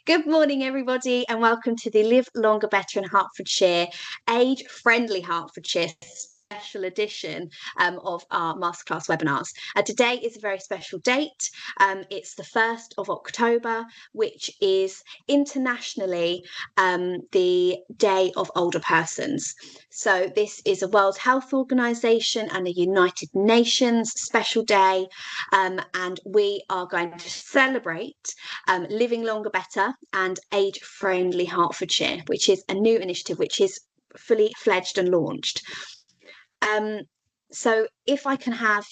Good morning, everybody, and welcome to the Live Longer Better in Hertfordshire, Age Friendly Hertfordshire special edition of our masterclass webinars. Today is a very special date. It's the 1st of October, which is internationally the Day of Older Persons. So this is a World Health Organization and a United Nations special day, and we are going to celebrate Living Longer Better and Age Friendly Hertfordshire, which is a new initiative which is fully fledged and launched. So if I can have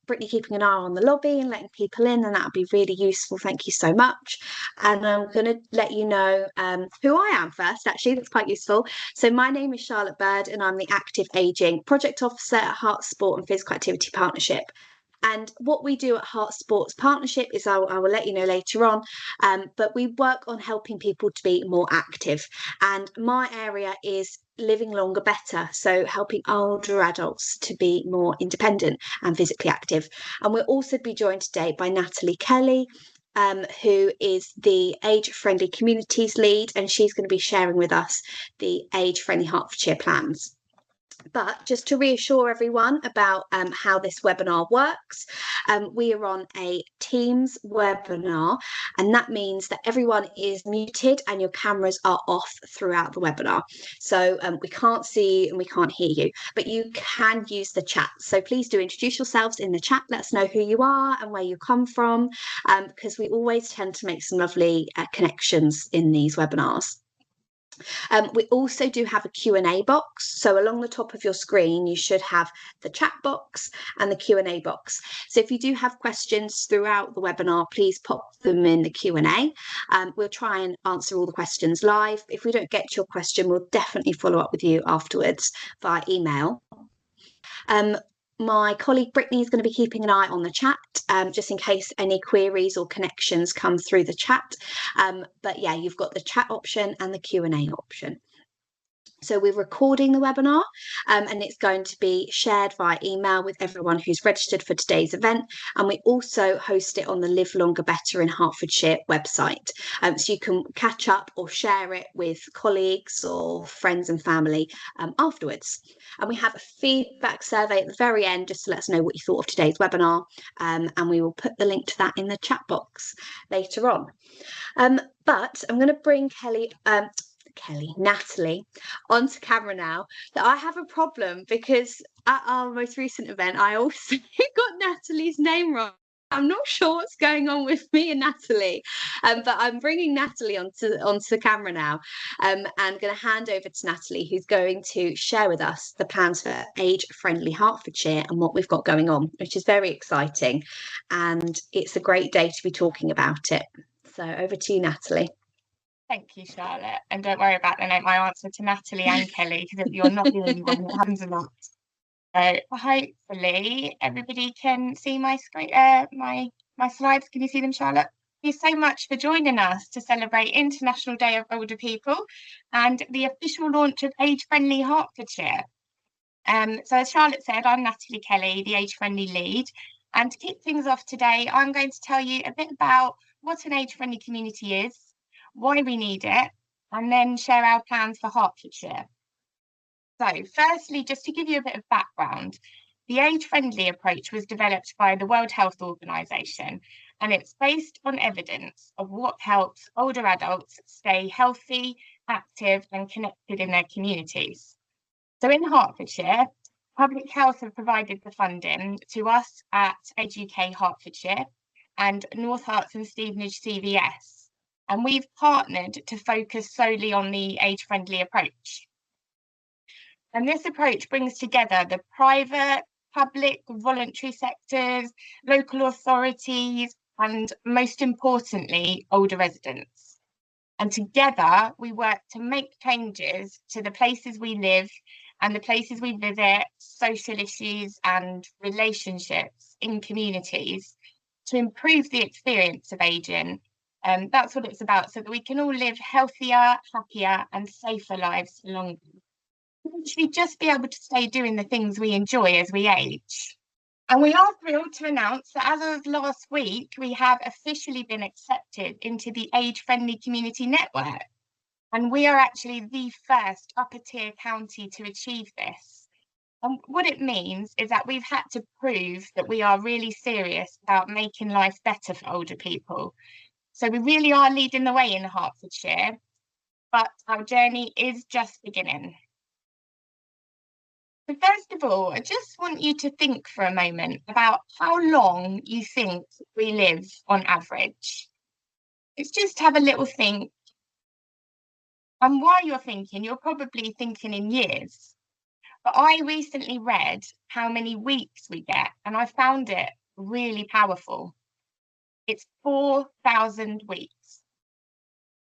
Brittany keeping an eye on the lobby and letting people in, then that would be really useful. Thank you so much. And I'm going to let you know who I am first, actually. That's quite useful. So my name is Charlotte Bird, and I'm the Active Ageing Project Officer at Heart Sport and Physical Activity Partnership. And what we do at Heart Sports Partnership is I will let you know later on, but we work on helping people to be more active. And my area is living longer better, so helping older adults to be more independent and physically active. And we'll also be joined today by Natalie Kelly, who is the Age Friendly Communities Lead, and she's going to be sharing with us the Age Friendly Hertfordshire plans. But just to reassure everyone about how this webinar works, we are on a Teams webinar, and that means that everyone is muted and your cameras are off throughout the webinar. So we can't see you and we can't hear you, but you can use the chat. So please do introduce yourselves in the chat. Let us know who you are and where you come from, because we always tend to make some lovely connections in these webinars. We also do have a Q&A box. So along the top of your screen, you should have the chat box and the Q&A box. So if you do have questions throughout the webinar, please pop them in the Q&A. We'll try and answer all the questions live. If we don't get to your question, we'll definitely follow up with you afterwards via email. My colleague Brittany is going to be keeping an eye on the chat, just in case any queries or connections come through the chat. But yeah, you've got the chat option and the Q&A option. So we're recording the webinar, and it's going to be shared via email with everyone who's registered for today's event. And we also host it on the Live Longer Better in Hertfordshire website. So you can catch up or share it with colleagues or friends and family afterwards. And we have a feedback survey at the very end, just to let us know what you thought of today's webinar. And we will put the link to that in the chat box later on. But I'm going to bring Natalie onto camera now. That I have a problem because at our most recent event I also got Natalie's name wrong. I'm not sure what's going on with me and Natalie, but I'm bringing Natalie onto the camera now, and going to hand over to Natalie, who's going to share with us the plans for Age Friendly Hertfordshire and what we've got going on, which is very exciting, and it's a great day to be talking about it. So over to you, Natalie. Thank you, Charlotte. And don't worry about my answer to Natalie and Kelly, because if you're not the only one, it happens a lot. So hopefully everybody can see my screen, my slides. Can you see them, Charlotte? Thank you so much for joining us to celebrate International Day of Older People and the official launch of Age Friendly Hertfordshire. So as Charlotte said, I'm Natalie Kelly, the Age Friendly Lead. And to kick things off today, I'm going to tell you a bit about what an age friendly community is, why we need it, and then share our plans for Hertfordshire. So firstly, just to give you a bit of background, the age-friendly approach was developed by the World Health Organization, and it's based on evidence of what helps older adults stay healthy, active, and connected in their communities. So in Hertfordshire, Public Health have provided the funding to us at Age UK Hertfordshire and North Herts and Stevenage CVS. And we've partnered to focus solely on the age-friendly approach. And this approach brings together the private, public, voluntary sectors, local authorities, and most importantly, older residents. And together we work to make changes to the places we live and the places we visit, social issues and relationships in communities to improve the experience of ageing. That's what it's about, so that we can all live healthier, happier and safer lives longer. We should just be able to stay doing the things we enjoy as we age. And we are thrilled to announce that as of last week, we have officially been accepted into the Age Friendly Community Network. And we are actually the first upper tier county to achieve this. And what it means is that we've had to prove that we are really serious about making life better for older people. So we really are leading the way in Hertfordshire, but our journey is just beginning. So first of all, I just want you to think for a moment about how long you think we live on average. Let's just have a little think. And while you're thinking, you're probably thinking in years. But I recently read how many weeks we get, and I found it really powerful. It's 4,000 weeks.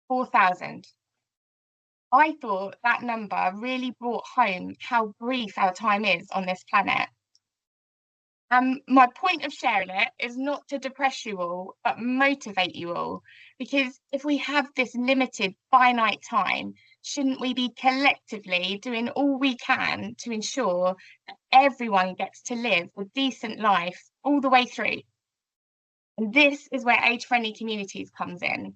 4,000. I thought that number really brought home how brief our time is on this planet. My point of sharing it is not to depress you all, but motivate you all. Because if we have this limited, finite time, shouldn't we be collectively doing all we can to ensure that everyone gets to live a decent life all the way through? And this is where age-friendly communities comes in.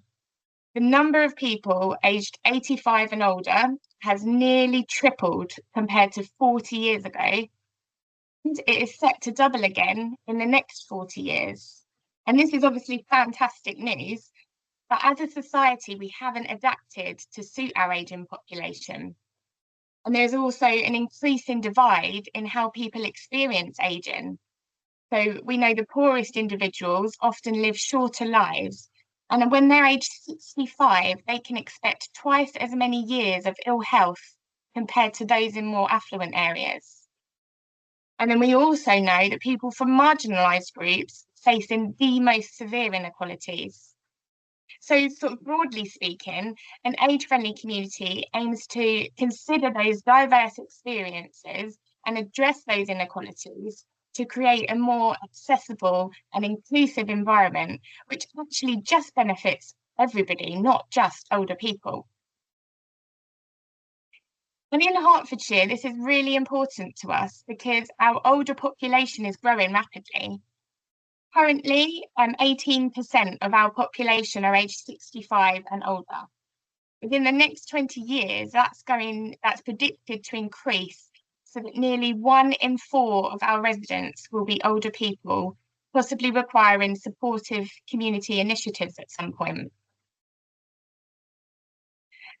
The number of people aged 85 and older has nearly tripled compared to 40 years ago. And it is set to double again in the next 40 years. And this is obviously fantastic news, but as a society, we haven't adapted to suit our ageing population. And there's also an increasing divide in how people experience ageing. So we know the poorest individuals often live shorter lives. And when they're aged 65, they can expect twice as many years of ill health compared to those in more affluent areas. And then we also know that people from marginalised groups facing the most severe inequalities. So sort of broadly speaking, an age-friendly community aims to consider those diverse experiences and address those inequalities to create a more accessible and inclusive environment, which actually just benefits everybody, not just older people. And in Hertfordshire, this is really important to us because our older population is growing rapidly. Currently, 18% of our population are aged 65 and older. Within the next 20 years, that's predicted to increase so that nearly 1 in 4 of our residents will be older people, possibly requiring supportive community initiatives at some point.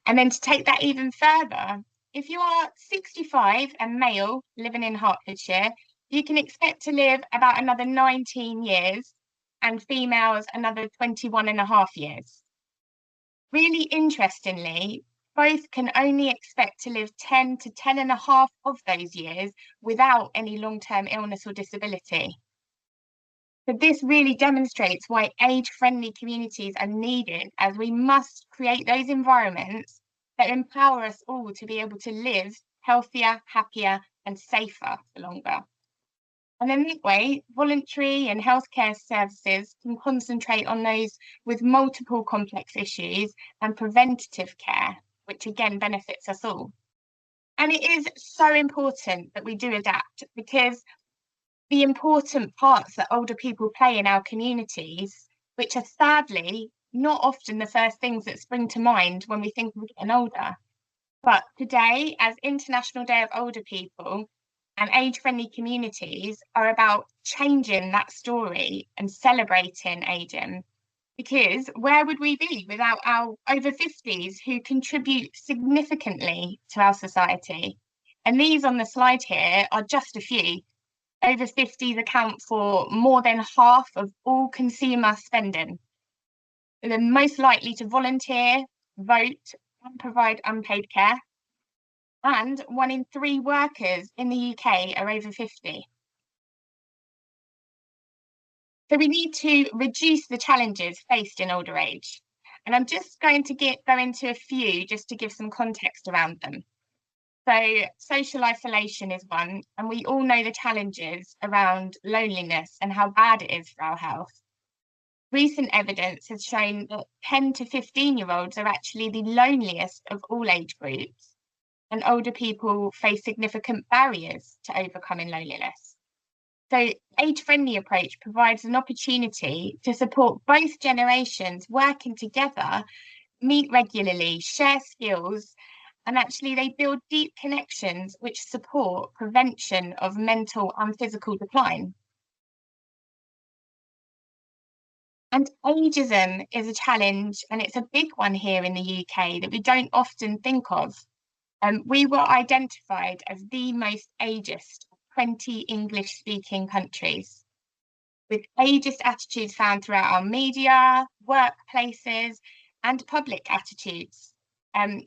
And then to take that even further, if you are 65 and male living in Hertfordshire, you can expect to live about another 19 years and females another 21.5 years. Really interestingly, both can only expect to live 10 to 10.5 of those years without any long-term illness or disability. So this really demonstrates why age-friendly communities are needed, as we must create those environments that empower us all to be able to live healthier, happier and safer for longer. And then that way, voluntary and healthcare services can concentrate on those with multiple complex issues and preventative care, which again benefits us all. And it is so important that we do adapt, because the important parts that older people play in our communities, which are sadly not often the first things that spring to mind when we think of getting older. But today, as International Day of Older People, and age-friendly communities are about changing that story and celebrating ageing. Because where would we be without our over 50s who contribute significantly to our society? And these on the slide here are just a few. Over 50s account for more than half of all consumer spending. They're most likely to volunteer, vote, and provide unpaid care. And 1 in 3 workers in the UK are over 50. So we need to reduce the challenges faced in older age. And I'm just going to go into a few just to give some context around them. So social isolation is one, and we all know the challenges around loneliness and how bad it is for our health. Recent evidence has shown that 10 to 15-year-olds are actually the loneliest of all age groups, and older people face significant barriers to overcoming loneliness. So Age Friendly approach provides an opportunity to support both generations working together, meet regularly, share skills, and actually they build deep connections which support prevention of mental and physical decline. And ageism is a challenge, and it's a big one here in the UK that we don't often think of. We were identified as the most ageist of 20 English-speaking countries, with ageist attitudes found throughout our media, workplaces, and public attitudes.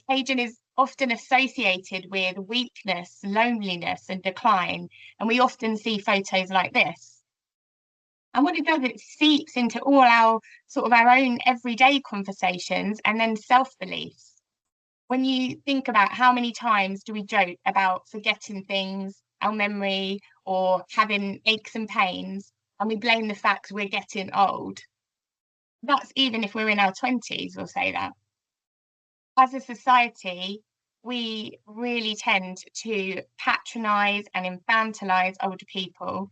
Aging is often associated with weakness, loneliness, and decline, and we often see photos like this. And what it does, it seeps into all our own everyday conversations and then self-beliefs. When you think about how many times do we joke about forgetting things, our memory, or having aches and pains, and we blame the fact we're getting old. That's even if we're in our 20s, we'll say that. As a society, we really tend to patronise and infantilise older people.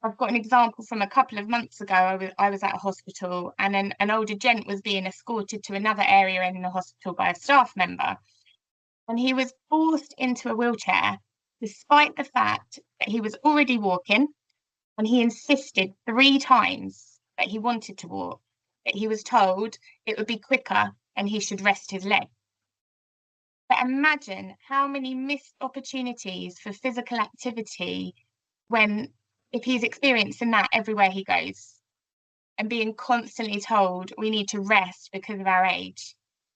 I've got an example from a couple of months ago. I was at a hospital, and an older gent was being escorted to another area in the hospital by a staff member. And he was forced into a wheelchair, despite the fact that he was already walking, and he insisted 3 times that he wanted to walk, that he was told it would be quicker and he should rest his leg. But imagine how many missed opportunities for physical activity if he's experiencing that everywhere he goes, and being constantly told we need to rest because of our age.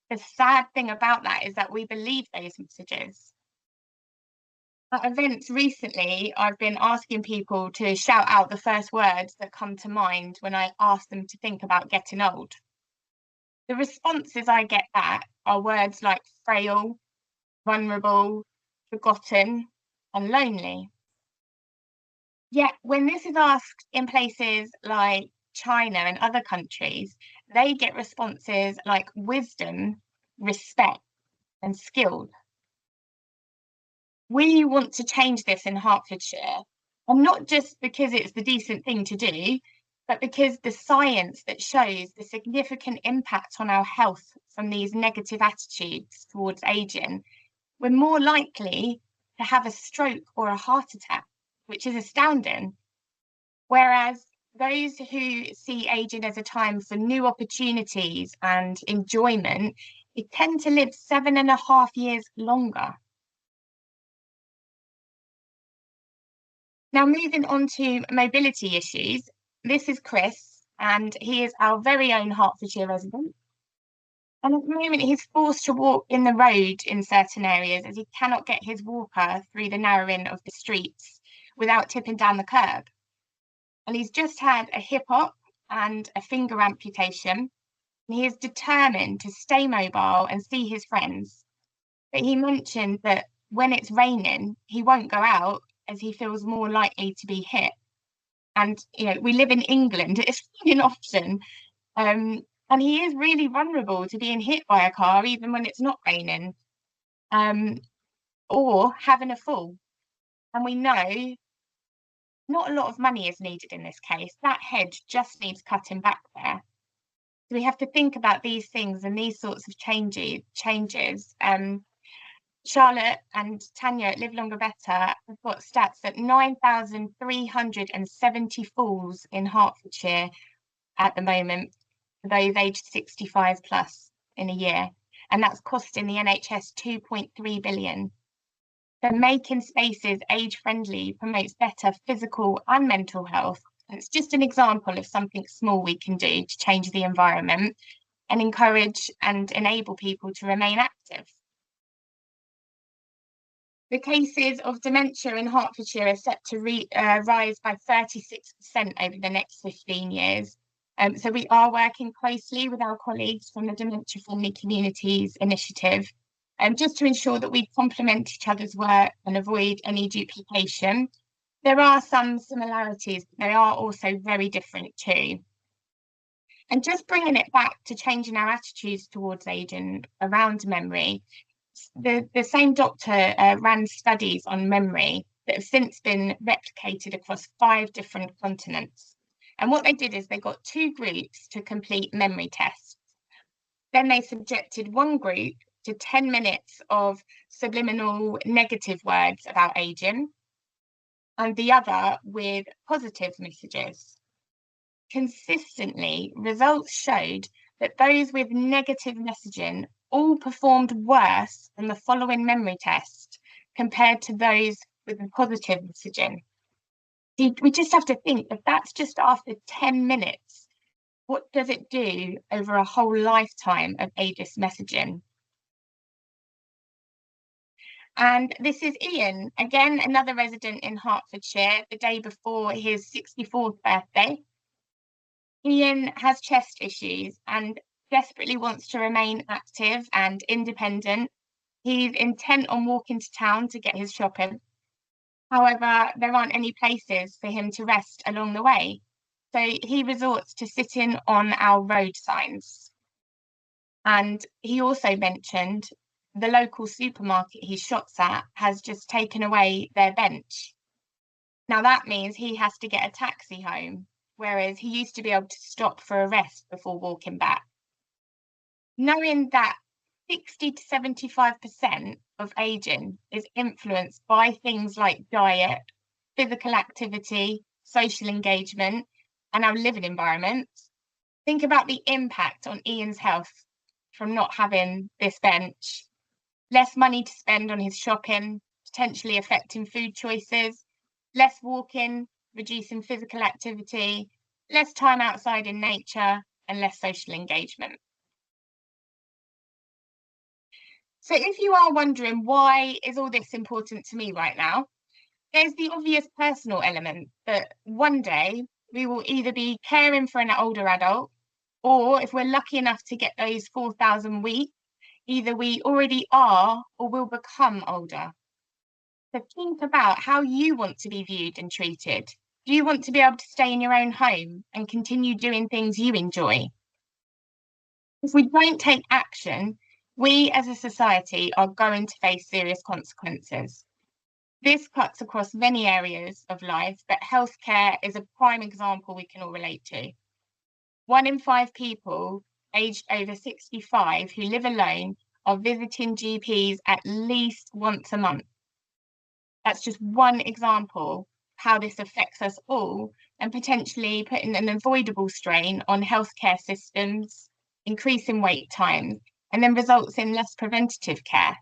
The sad thing about that is that we believe those messages. At events recently, I've been asking people to shout out the first words that come to mind when I ask them to think about getting old. The responses I get back are words like frail, vulnerable, forgotten, and lonely. Yet when this is asked in places like China and other countries, they get responses like wisdom, respect, and skilled. We want to change this in Hertfordshire, and not just because it's the decent thing to do, but because the science that shows the significant impact on our health from these negative attitudes towards ageing, we're more likely to have a stroke or a heart attack, which is astounding. Whereas those who see ageing as a time for new opportunities and enjoyment, they tend to live 7.5 years longer. Now, moving on to mobility issues, this is Chris, and he is our very own Hertfordshire resident. And at the moment, he's forced to walk in the road in certain areas as he cannot get his walker through the narrowing of the streets without tipping down the curb. And he's just had a hip op and a finger amputation. And he is determined to stay mobile and see his friends. But he mentioned that when it's raining, he won't go out as he feels more likely to be hit. And, we live in England, it's an option. And he is really vulnerable to being hit by a car, even when it's not raining, or having a fall. And we know not a lot of money is needed in this case. That hedge just needs cutting back there. So we have to think about these things and these sorts of changes. Charlotte and Tanya at Live Longer Better have got stats that 9,370 falls in Hertfordshire at the moment for those aged 65 plus in a year. And that's costing the NHS 2.3 billion. So making spaces age friendly promotes better physical and mental health. It's just an example of something small we can do to change the environment and encourage and enable people to remain active. The cases of dementia in Hertfordshire are set to rise by 36% over the next 15 years. So we are working closely with our colleagues from the Dementia Friendly Communities Initiative, just to ensure that we complement each other's work and avoid any duplication. There are some similarities, but they are also very different too. And just bringing it back to changing our attitudes towards ageing around memory, the same doctor ran studies on memory, that have since been replicated across 5 different continents. And what they did is they got 2 groups to complete memory tests. Then they subjected one group to 10 minutes of subliminal negative words about aging, and the other with positive messages. Consistently, results showed that those with negative messaging all performed worse than the following memory test compared to those with the positive messaging. We just have to think that that's just after 10 minutes. What does it do over a whole lifetime of ageist messaging? And this is Ian, again, another resident in Hertfordshire, the day before his 64th birthday. Ian has chest issues and desperately wants to remain active and independent. He's intent on walking to town to get his shopping. However, there aren't any places for him to rest along the way, so he resorts to sitting on our road signs. And he also mentioned the local supermarket he shops at has just taken away their bench. Now that means he has to get a taxi home, whereas he used to be able to stop for a rest before walking back. Knowing that 60 to 75% of aging is influenced by things like diet, physical activity, social engagement, and our living environment, think about the impact on Ian's health from not having this bench. Less money to spend on his shopping, potentially affecting food choices, less walking, reducing physical activity, less time outside in nature, and less social engagement. So if you are wondering why is all this important to me right now, there's the obvious personal element that one day we will either be caring for an older adult, or if we're lucky enough to get those 4,000 weeks, either we already are or will become older. So think about how you want to be viewed and treated. Do you want to be able to stay in your own home and continue doing things you enjoy? If we don't take action, we as a society are going to face serious consequences. This cuts across many areas of life, but healthcare is a prime example we can all relate to. 1 in 5 people aged over 65 who live alone are visiting GPs at least once a month. That's just one example how this affects us all and potentially putting an avoidable strain on healthcare systems, increasing wait times, and then results in less preventative care.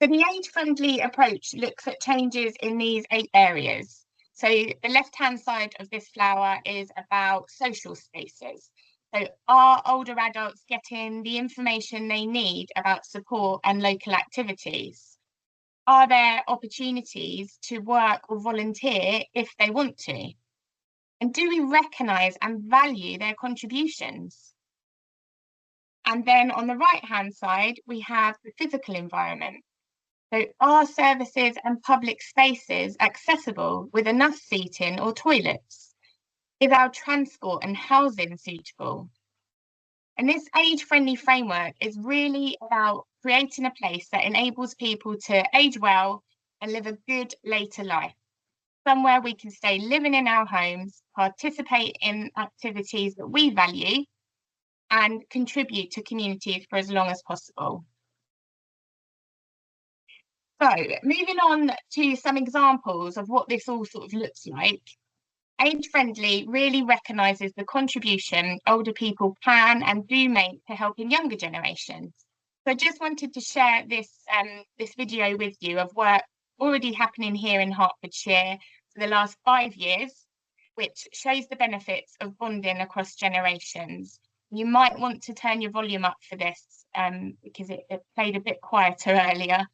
So the age-friendly approach looks at changes in these 8 areas. So the left-hand side of this flower is about social spaces. So are older adults getting the information they need about support and local activities? Are there opportunities to work or volunteer if they want to? And do we recognise and value their contributions? And then on the right-hand side, we have the physical environment. So are services and public spaces accessible with enough seating or toilets? Is our transport and housing suitable? And this age-friendly framework is really about creating a place that enables people to age well and live a good later life. Somewhere we can stay living in our homes, participate in activities that we value, and contribute to communities for as long as possible. So moving on to some examples of what this all sort of looks like. Age Friendly really recognises the contribution older people can and do make to helping younger generations. So I just wanted to share this video with you of work already happening here in Hertfordshire for the last 5 years, which shows the benefits of bonding across generations. You might want to turn your volume up for this because it played a bit quieter earlier.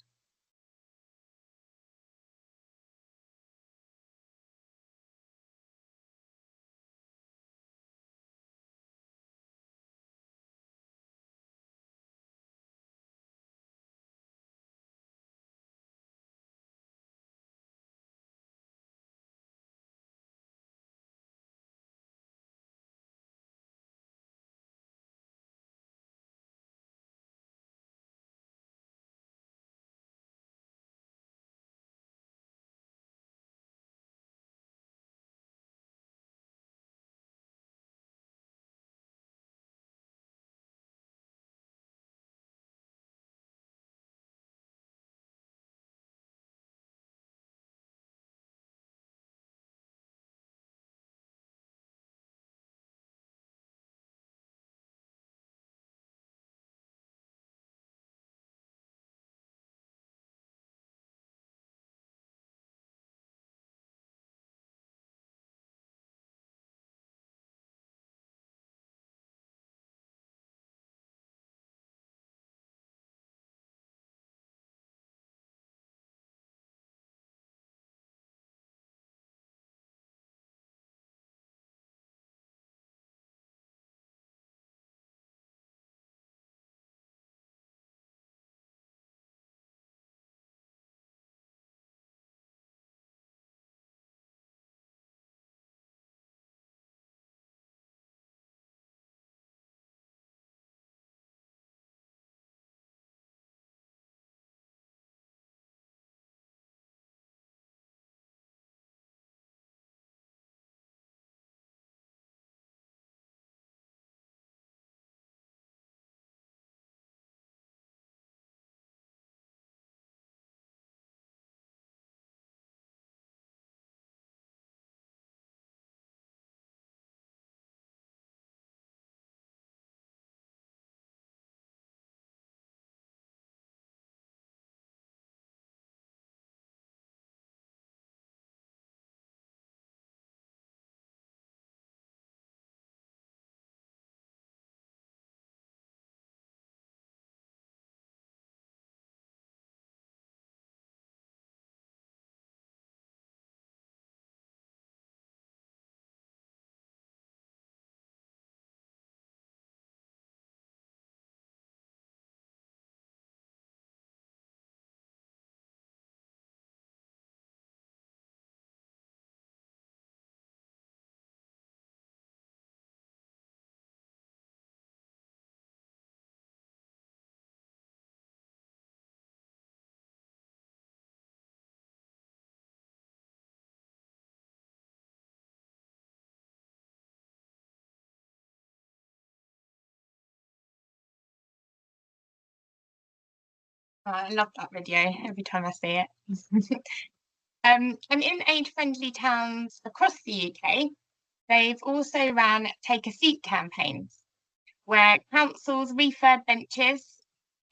I love that video every time I see it. And in age-friendly towns across the UK, they've also ran Take a Seat campaigns, where councils refurb benches,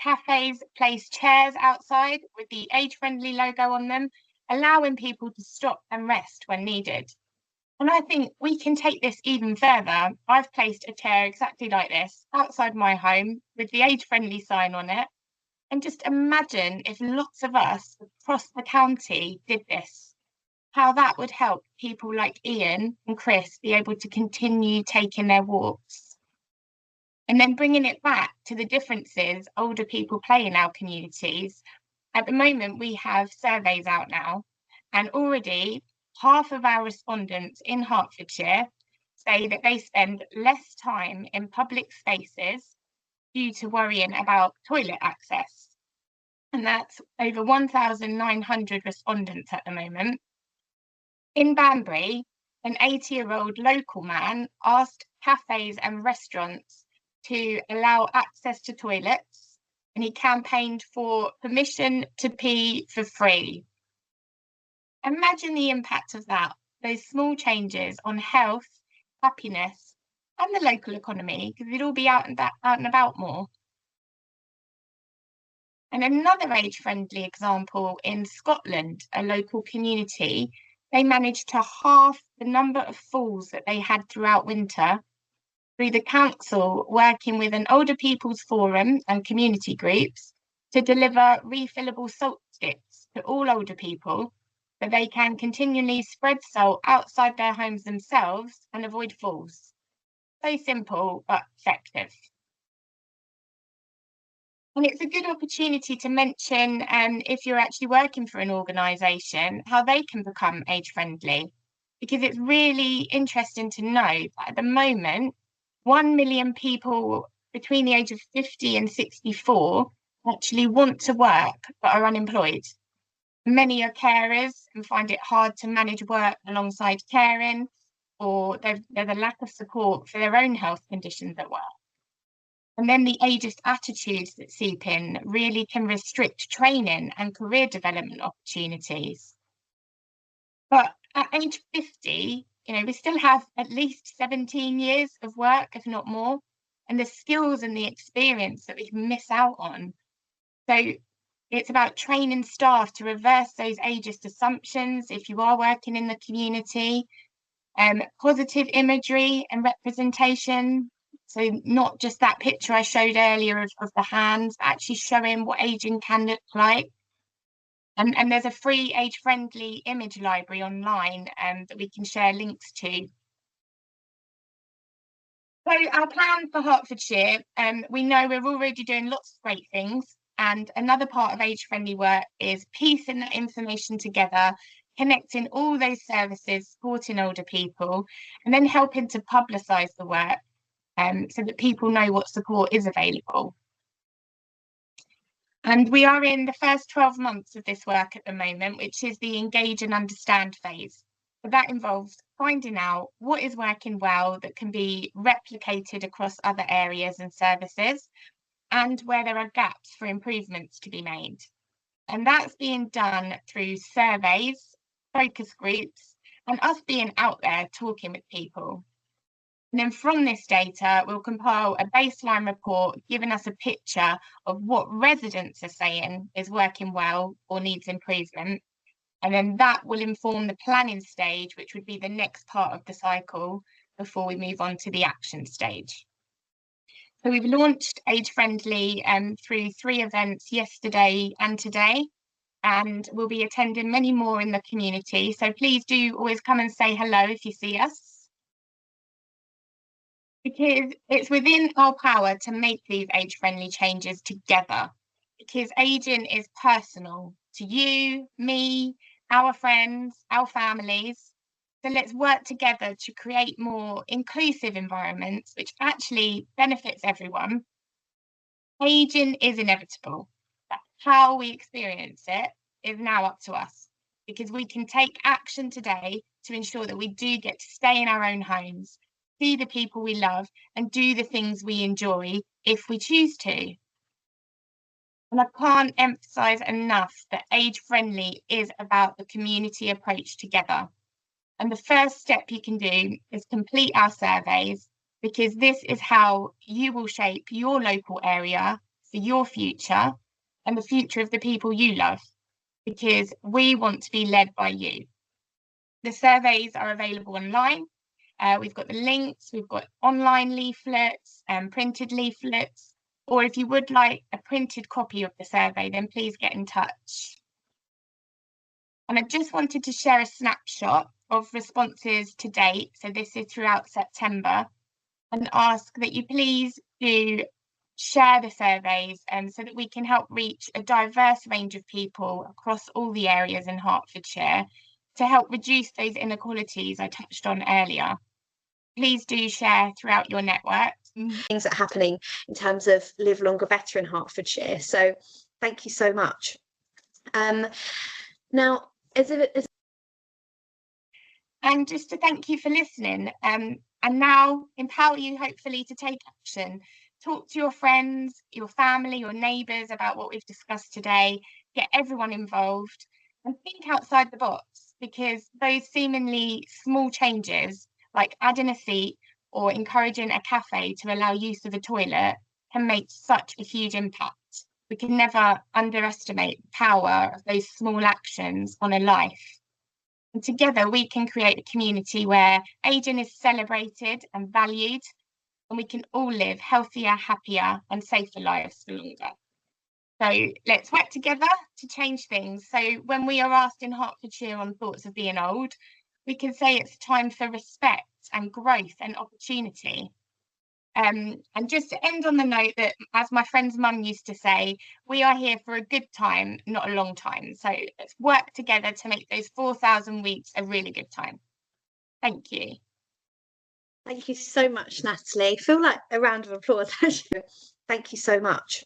cafes place chairs outside with the age-friendly logo on them, allowing people to stop and rest when needed. And I think we can take this even further. I've placed a chair exactly like this outside my home with the age-friendly sign on it. And just imagine if lots of us across the county did this, how that would help people like Ian and Chris be able to continue taking their walks. And then bringing it back to the differences older people play in our communities. At the moment, we have surveys out now, and already half of our respondents in Hertfordshire say that they spend less time in public spaces due to worrying about toilet access. And that's over 1,900 respondents at the moment. In Banbury, an 80-year-old local man asked cafes and restaurants to allow access to toilets, and he campaigned for permission to pee for free. Imagine the impact of that, those small changes on health, happiness, and the local economy, because we'd all be out and about more. And another age-friendly example in Scotland, a local community, they managed to halve the number of falls that they had throughout winter through the council working with an older people's forum and community groups to deliver refillable salt sticks to all older people so they can continually spread salt outside their homes themselves and avoid falls. So simple but effective. And it's a good opportunity to mention, if you're actually working for an organisation, how they can become age friendly, because it's really interesting to know that at the moment, 1 million people between the age of 50 and 64 actually want to work but are unemployed. Many are carers and find it hard to manage work alongside caring, or there's a lack of support for their own health conditions at work. And then the ageist attitudes that seep in really can restrict training and career development opportunities. But at age 50, we still have at least 17 years of work, if not more, and the skills and the experience that we can miss out on. So it's about training staff to reverse those ageist assumptions if you are working in the community, positive imagery and representation. So not just that picture I showed earlier of the hands, but actually showing what aging can look like. And there's a free age-friendly image library online that we can share links to. So our plan for Hertfordshire, we know we're already doing lots of great things. And another part of age-friendly work is piecing that information together, connecting all those services, supporting older people, and then helping to publicise the work so that people know what support is available. And we are in the first 12 months of this work at the moment, which is the engage and understand phase. So that involves finding out what is working well that can be replicated across other areas and services, and where there are gaps for improvements to be made. And that's being done through surveys, focus groups, and us being out there talking with people. And then from this data, we'll compile a baseline report giving us a picture of what residents are saying is working well or needs improvement. And then that will inform the planning stage, which would be the next part of the cycle before we move on to the action stage. So we've launched Age Friendly through 3 events yesterday and today, and we'll be attending many more in the community. So please do always come and say hello if you see us, because it's within our power to make these age-friendly changes together, because aging is personal to you, me, our friends, our families. So let's work together to create more inclusive environments, which actually benefits everyone. Aging is inevitable, but how we experience it is now up to us, because we can take action today to ensure that we do get to stay in our own homes, see the people we love, and do the things we enjoy if we choose to. And I can't emphasize enough that Age Friendly is about the community approach together. And the first step you can do is complete our surveys, because this is how you will shape your local area for your future and the future of the people you love, because we want to be led by you. The surveys are available online. We've got the links, we've got online leaflets and printed leaflets, or if you would like a printed copy of the survey, then please get in touch. And I just wanted to share a snapshot of responses to date, so this is throughout September, and ask that you please do share the surveys so that we can help reach a diverse range of people across all the areas in Hertfordshire to help reduce those inequalities I touched on earlier. Please do share throughout your network. Things that are happening in terms of Live Longer Better in Hertfordshire. So thank you so much. Now, and just to thank you for listening, and now empower you hopefully to take action. Talk to your friends, your family, your neighbours about what we've discussed today. Get everyone involved and think outside the box, because those seemingly small changes, like adding a seat or encouraging a cafe to allow use of a toilet, can make such a huge impact. We can never underestimate the power of those small actions on a life. And together we can create a community where ageing is celebrated and valued, and we can all live healthier, happier and safer lives for longer. So let's work together to change things. So when we are asked in Hertfordshire on thoughts of being old, we can say it's time for respect and growth and opportunity. And just to end on the note that, as my friend's mum used to say, we are here for a good time, not a long time. So let's work together to make those 4,000 weeks a really good time. Thank you. Thank you so much, Natalie. I feel like a round of applause. Thank you so much.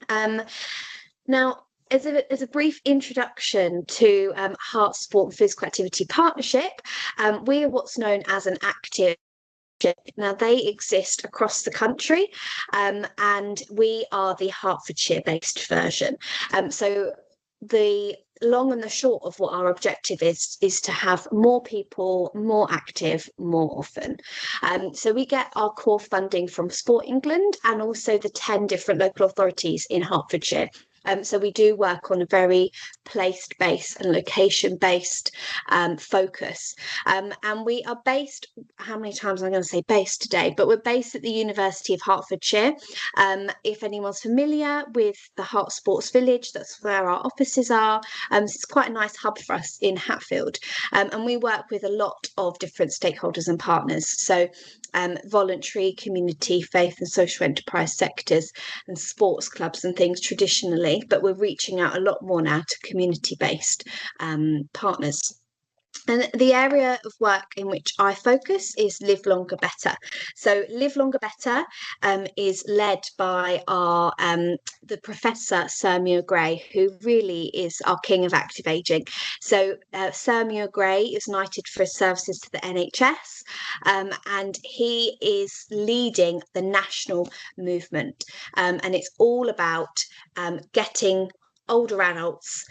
Now, as a brief introduction to Heart Sport and Physical Activity Partnership, we are what's known as an active. Now, they exist across the country, and we are the Hertfordshire-based version. So the long and the short of what our objective is to have more people more active more often. So we get our core funding from Sport England and also the 10 different local authorities in Hertfordshire. So we do work on a very place-based and location-based focus. And we are based, how many times I'm going to say based today, but we're based at the University of Hertfordshire. If anyone's familiar with the Hert Sports Village, that's where our offices are. So it's quite a nice hub for us in Hatfield. And we work with a lot of different stakeholders and partners. So voluntary, community, faith and social enterprise sectors and sports clubs and things traditionally, but we're reaching out a lot more now to community-based partners. And the area of work in which I focus is Live Longer Better. So Live Longer Better is led by our the Professor Sir Muir Gray, who really is our king of active ageing. So Sir Muir Gray is knighted for his services to the NHS, and he is leading the national movement. And it's all about getting older adults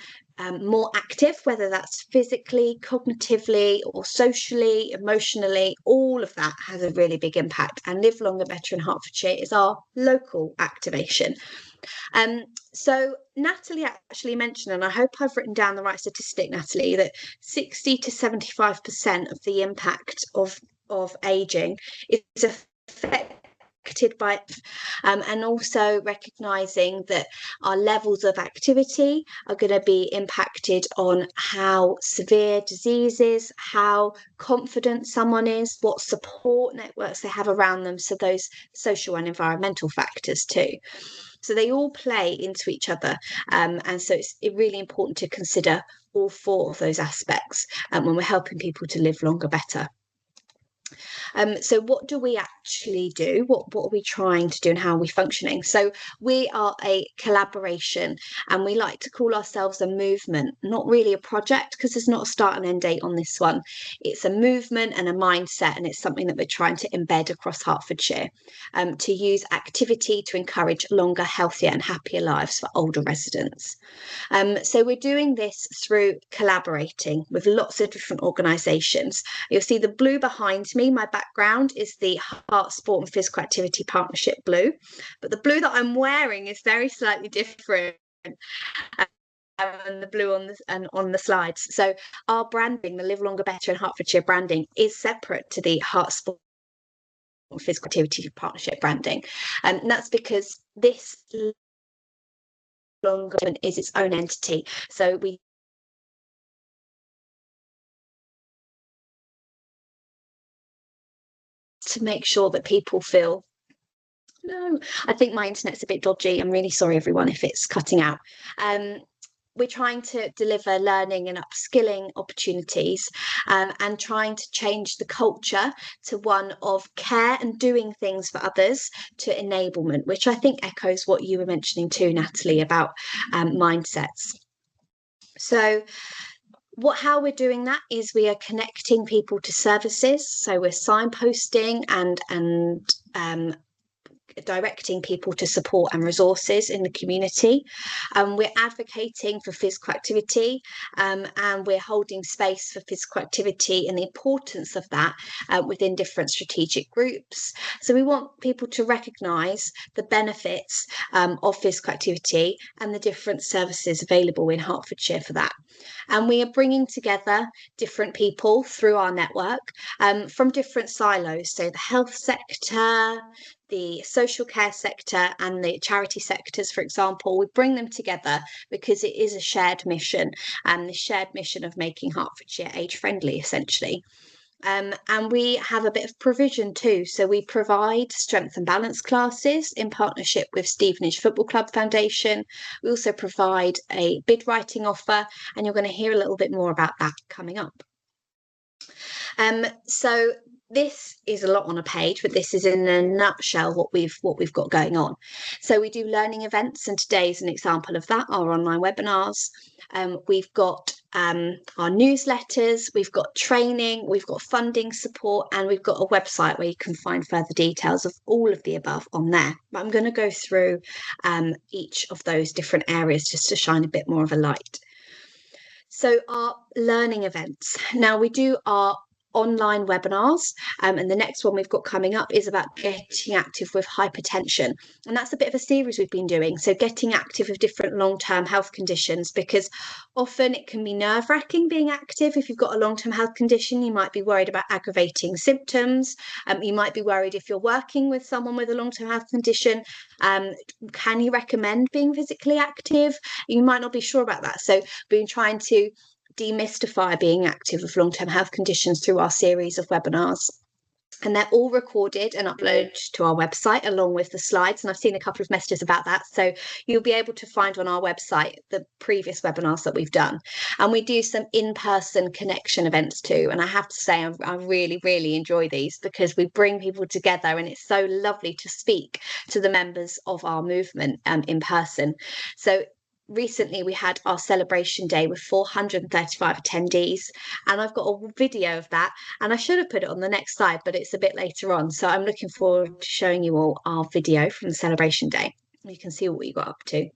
more active, whether that's physically, cognitively or socially, emotionally. All of that has a really big impact, and Live Longer Better in Hertfordshire is our local activation. So Natalie actually mentioned, and I hope I've written down the right statistic, Natalie, that 60 to 75% of the impact of ageing is affected by and also recognizing that our levels of activity are going to be impacted on how severe disease is, how confident someone is, what support networks they have around them, so those social and environmental factors too. So they all play into each other, and so it's really important to consider all four of those aspects when we're helping people to live longer better. So what do we actually do? What are we trying to do, and how are we functioning? So we are a collaboration, and we like to call ourselves a movement, not really a project, because there's not a start and end date on this one. It's a movement and a mindset, and it's something that we're trying to embed across Hertfordshire, to use activity to encourage longer, healthier and happier lives for older residents. So we're doing this through collaborating with lots of different organisations. You'll see the blue behind me. My background is the Heart, Sport and Physical Activity Partnership blue, but the blue that I'm wearing is very slightly different. And the blue on the slides. So our branding, the Live Longer Better in Hertfordshire branding, is separate to the Heart, Sport and Physical Activity Partnership branding, and that's because this longer is its own entity. So we to make sure that people feel. No, I think my internet's a bit dodgy. I'm really sorry, everyone, if it's cutting out. We're trying to deliver learning and upskilling opportunities, and trying to change the culture to one of care and doing things for others, to enablement, which I think echoes what you were mentioning too, Natalie, about mindsets. So how we're doing that is we are connecting people to services. So we're signposting and directing people to support and resources in the community. We're advocating for physical activity, and we're holding space for physical activity and the importance of that within different strategic groups. So we want people to recognise the benefits of physical activity and the different services available in Hertfordshire for that. And we are bringing together different people through our network from different silos. So the health sector, the social care sector and the charity sectors, for example, we bring them together because it is a shared mission, and the shared mission of making Hertfordshire age friendly, essentially. And we have a bit of provision too. So we provide strength and balance classes in partnership with Stevenage Football Club Foundation. We also provide a bid writing offer, and you're going to hear a little bit more about that coming up. So this is a lot on a page, but this is in a nutshell what we've got going on. So we do learning events, and today is an example of that, our online webinars. We've got our newsletters, we've got training, we've got funding support, and we've got a website where you can find further details of all of the above on there. But I'm going to go through each of those different areas just to shine a bit more of a light. So our learning events. Now we do our online webinars, and the next one we've got coming up is about getting active with hypertension, and that's a bit of a series we've been doing. So getting active with different long-term health conditions, because often it can be nerve-wracking being active. If you've got a long-term health condition, you might be worried about aggravating symptoms. You might be worried if you're working with someone with a long-term health condition, can you recommend being physically active? You might not be sure about that. So we've been trying to demystify being active with long-term health conditions through our series of webinars. And they're all recorded and uploaded to our website along with the slides. And I've seen a couple of messages about that. So you'll be able to find on our website the previous webinars that we've done. And we do some in-person connection events too. And I have to say, I really, really enjoy these, because we bring people together, and it's so lovely to speak to the members of our movement in person. So recently we had our celebration day with 435 attendees, and I've got a video of that, and I should have put it on the next slide, but it's a bit later on. So I'm looking forward to showing you all our video from the celebration day. You can see what we got up to.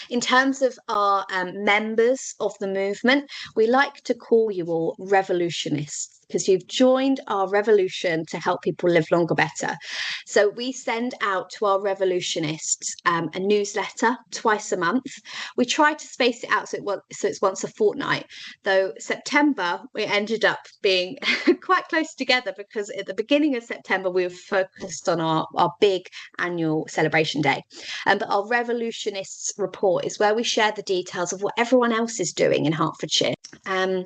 In terms of our members of the movement, we like to call you all revolutionists, because you've joined our revolution to help people live longer better. So we send out to our revolutionists a newsletter twice a month. We try to space it out so it's once a fortnight, though September we ended up being quite close together, because at the beginning of September we were focused on our big annual celebration day. But our revolutionists report is where we share the details of what everyone else is doing in Hertfordshire. And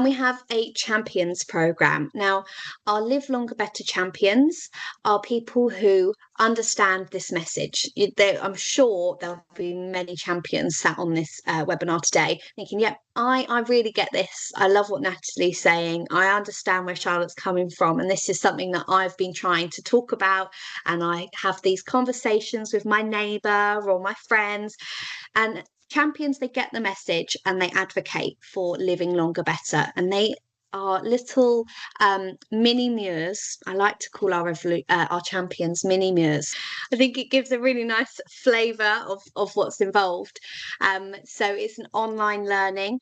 we have a champions program. Now, our Live Longer Better champions are people who understand this message. I'm sure there'll be many champions sat on this webinar today thinking, yep, I really get this. I love what Natalie's saying. I understand where Charlotte's coming from. And this is something that I've been trying to talk about. And I have these conversations with my neighbour or my friends. And champions, they get the message and they advocate for living longer better, and they are little mini Muirs. I like to call our champions mini Muirs. I think it gives a really nice flavour of what's involved. So it's an online learning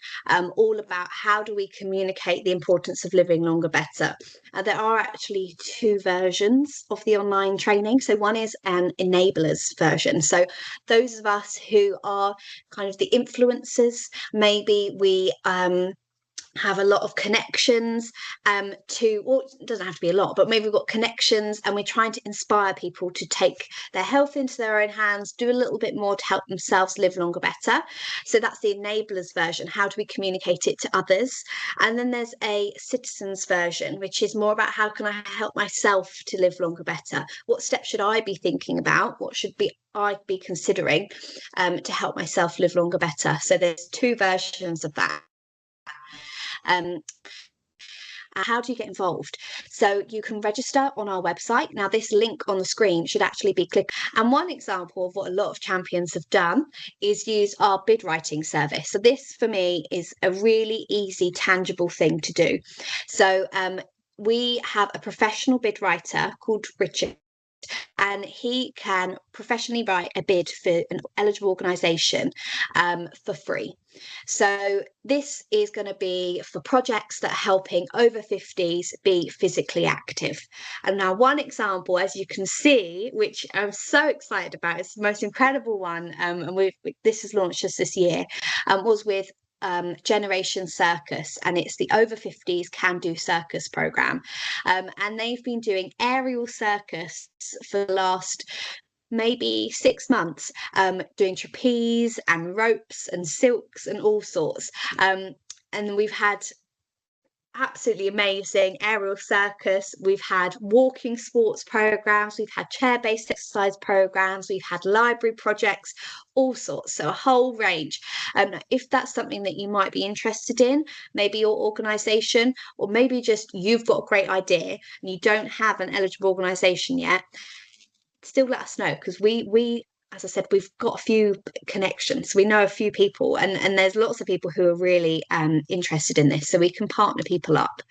all about how do we communicate the importance of living longer better. There are actually two versions of the online training. So one is an enablers version. So those of us who are kind of the influencers, maybe we have a lot of connections well, it doesn't have to be a lot, but maybe we've got connections and we're trying to inspire people to take their health into their own hands, do a little bit more to help themselves live longer better. So that's the enablers version. How do we communicate it to others? And then there's a citizens version, which is more about how can I help myself to live longer better? What steps should I be thinking about? What should I be considering to help myself live longer better? So there's two versions of that. How do you get involved? So you can register on our website. Now, this link on the screen should actually be clicked. And one example of what a lot of champions have done is use our bid writing service. So this, for me, is a really easy, tangible thing to do. So we have a professional bid writer called Richard, and he can professionally write a bid for an eligible organisation for free. So this is going to be for projects that are helping over 50s be physically active. And now one example, as you can see, which I'm so excited about, it's the most incredible one, and this was launched just this year, was with Generation Circus, and it's the over 50s can do circus program, and they've been doing aerial circus for the last maybe 6 months, doing trapeze and ropes and silks and all sorts, and we've had absolutely amazing aerial circus. We've had walking sports programs, we've had chair-based exercise programs, we've had library projects, all sorts, so a whole range. If that's something that you might be interested in, maybe your organisation, or maybe just you've got a great idea and you don't have an eligible organisation yet, still let us know, because we as I said, we've got a few connections. We know a few people, and there's lots of people who are really interested in this, so we can partner people up.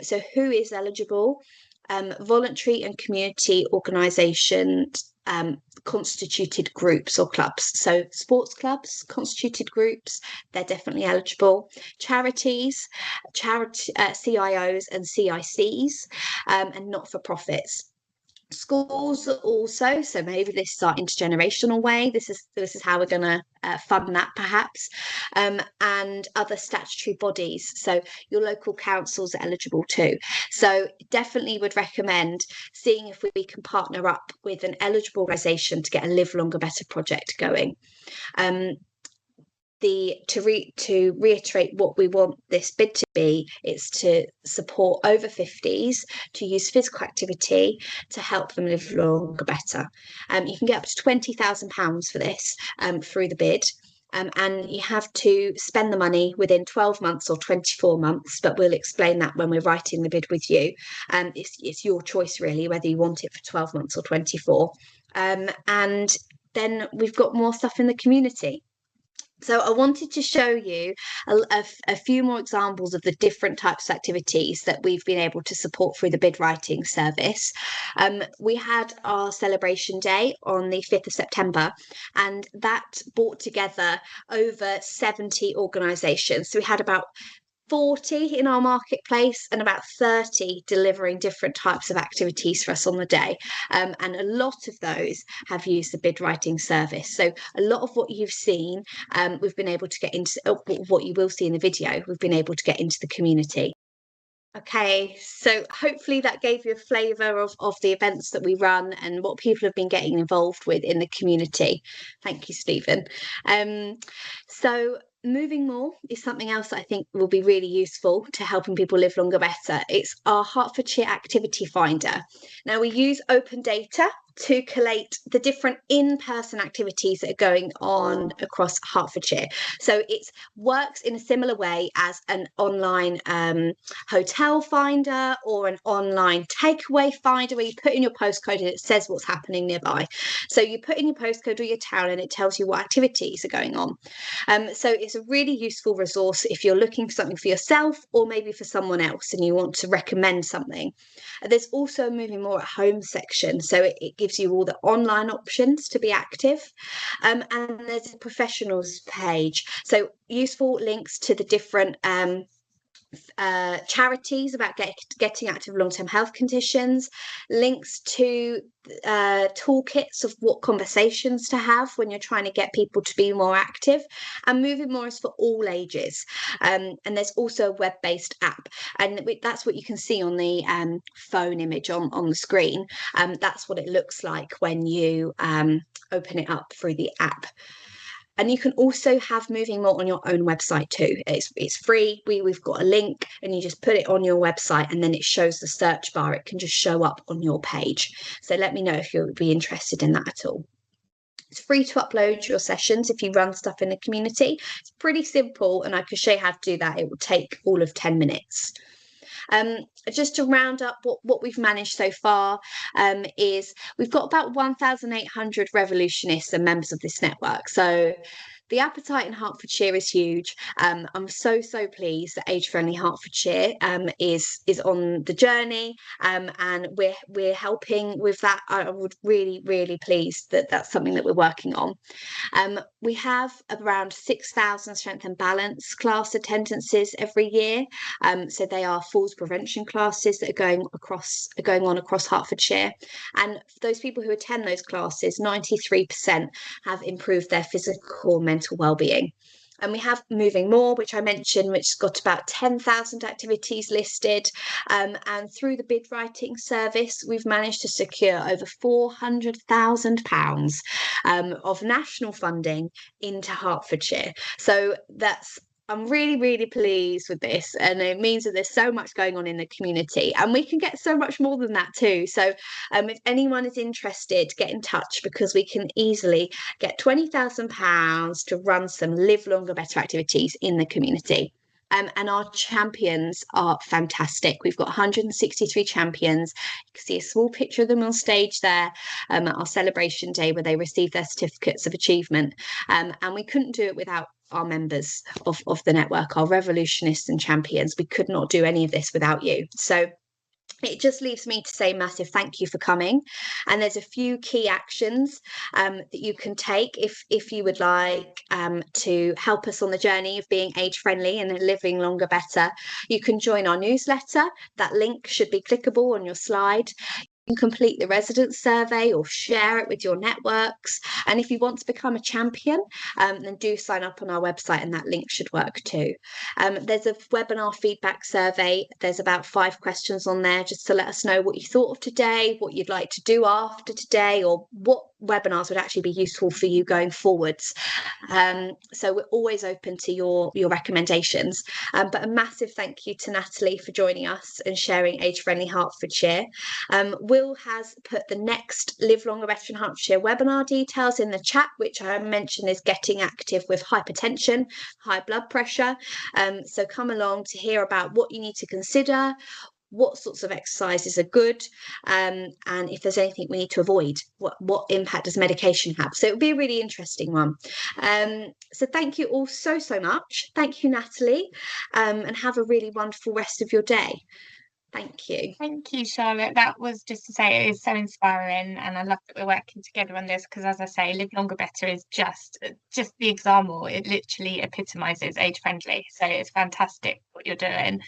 So who is eligible? Voluntary and community organisations, constituted groups or clubs. So sports clubs, constituted groups, they're definitely eligible. Charities, CIOs and CICs, and not-for-profits. Schools also, so maybe this is our intergenerational way, this is how we're going to fund that perhaps, and other statutory bodies, so your local councils are eligible too. So definitely would recommend seeing if we can partner up with an eligible organisation to get a Live Longer Better project going. To reiterate what we want this bid to be, it's to support over 50s to use physical activity to help them live longer better. You can get up to £20,000 for this through the bid. And you have to spend the money within 12 months or 24 months, but we'll explain that when we're writing the bid with you. It's your choice really, whether you want it for 12 months or 24. And then we've got more stuff in the community. So I wanted to show you a few more examples of the different types of activities that we've been able to support through the bid writing service. We had our celebration day on the 5th of September, and that brought together over 70 organisations. So we had about 40 in our marketplace and about 30 delivering different types of activities for us on the day, and a lot of those have used the bid writing service. So a lot of what you've seen, we've been able to get into, what you will see in the video, we've been able to get into the community. Okay, so hopefully that gave you a flavour of the events that we run and what people have been getting involved with in the community. Thank you, Stephen. So moving more is something else that I think will be really useful to helping people live longer better. It's our Hertfordshire Activity Finder. Now, we use open data to collate the different in-person activities that are going on across Hertfordshire. So it works in a similar way as an online hotel finder or an online takeaway finder, where you put in your postcode and it says what's happening nearby. So you put in your postcode or your town and it tells you what activities are going on. So it's a really useful resource if you're looking for something for yourself or maybe for someone else and you want to recommend something. There's also a moving more at home section, so it gives you all the online options to be active. And there's a professionals page, so useful links to the different charities about getting active long-term health conditions, links to toolkits of what conversations to have when you're trying to get people to be more active. And moving more is for all ages, and there's also a web-based app, and that's what you can see on the phone image on the screen. That's what it looks like when you open it up through the app. And you can also have moving more on your own website too. It's free. We've got a link and you just put it on your website and then it shows the search bar. It can just show up on your page. So let me know if you'll be interested in that at all. It's free to upload your sessions if you run stuff in the community. It's pretty simple and I can show you how to do that. It will take all of 10 minutes. Just to round up what we've managed so far, is we've got about 1,800 revolutionists and members of this network. So the appetite in Hertfordshire is huge. I'm so pleased that Age Friendly Hertfordshire is on the journey, and we're helping with that. I would really pleased that that's something that we're working on. We have around 6,000 strength and balance class attendances every year. So they are falls prevention classes that are going on across Hertfordshire. And for those people who attend those classes, 93% have improved their physical and mental well-being. And we have moving more, which I mentioned, which has got about 10,000 activities listed. And through the bid writing service, we've managed to secure over £400,000 of national funding into Hertfordshire. So I'm really pleased with this, and it means that there's so much going on in the community, and we can get so much more than that too. So if anyone is interested, get in touch, because we can easily get £20,000 to run some live longer better activities in the community. And our champions are fantastic. We've got 163 champions. You can see a small picture of them on stage there at our celebration day where they received their certificates of achievement. And we couldn't do it without our members of the network, our revolutionists and champions. We could not do any of this without you. So it just leaves me to say massive thank you for coming. And there's a few key actions that you can take if you would like to help us on the journey of being age friendly and living longer better. You can join our newsletter. That link should be clickable on your slide. You can complete the residence survey or share it with your networks. And if you want to become a champion, then do sign up on our website, and that link should work too. There's a webinar feedback survey. There's about 5 questions on there just to let us know what you thought of today, what you'd like to do after today, or what webinars would actually be useful for you going forwards. So we're always open to your recommendations. But a massive thank you to Natalie for joining us and sharing Age Friendly Hertfordshire. Will has put the next Live Longer Better in Hertfordshire webinar details in the chat, which I mentioned is getting active with hypertension, high blood pressure. So come along to hear about what you need to consider, what sorts of exercises are good, and if there's anything we need to avoid. What impact does medication have? So it'll be a really interesting one. So thank you all so much. Thank you, Natalie, and have a really wonderful rest of your day. Thank you. Thank you, Charlotte. That was, just to say, it is so inspiring, and I love that we're working together on this, because, as I say, Live Longer Better is just the example. It literally epitomizes age friendly. So it's fantastic what you're doing.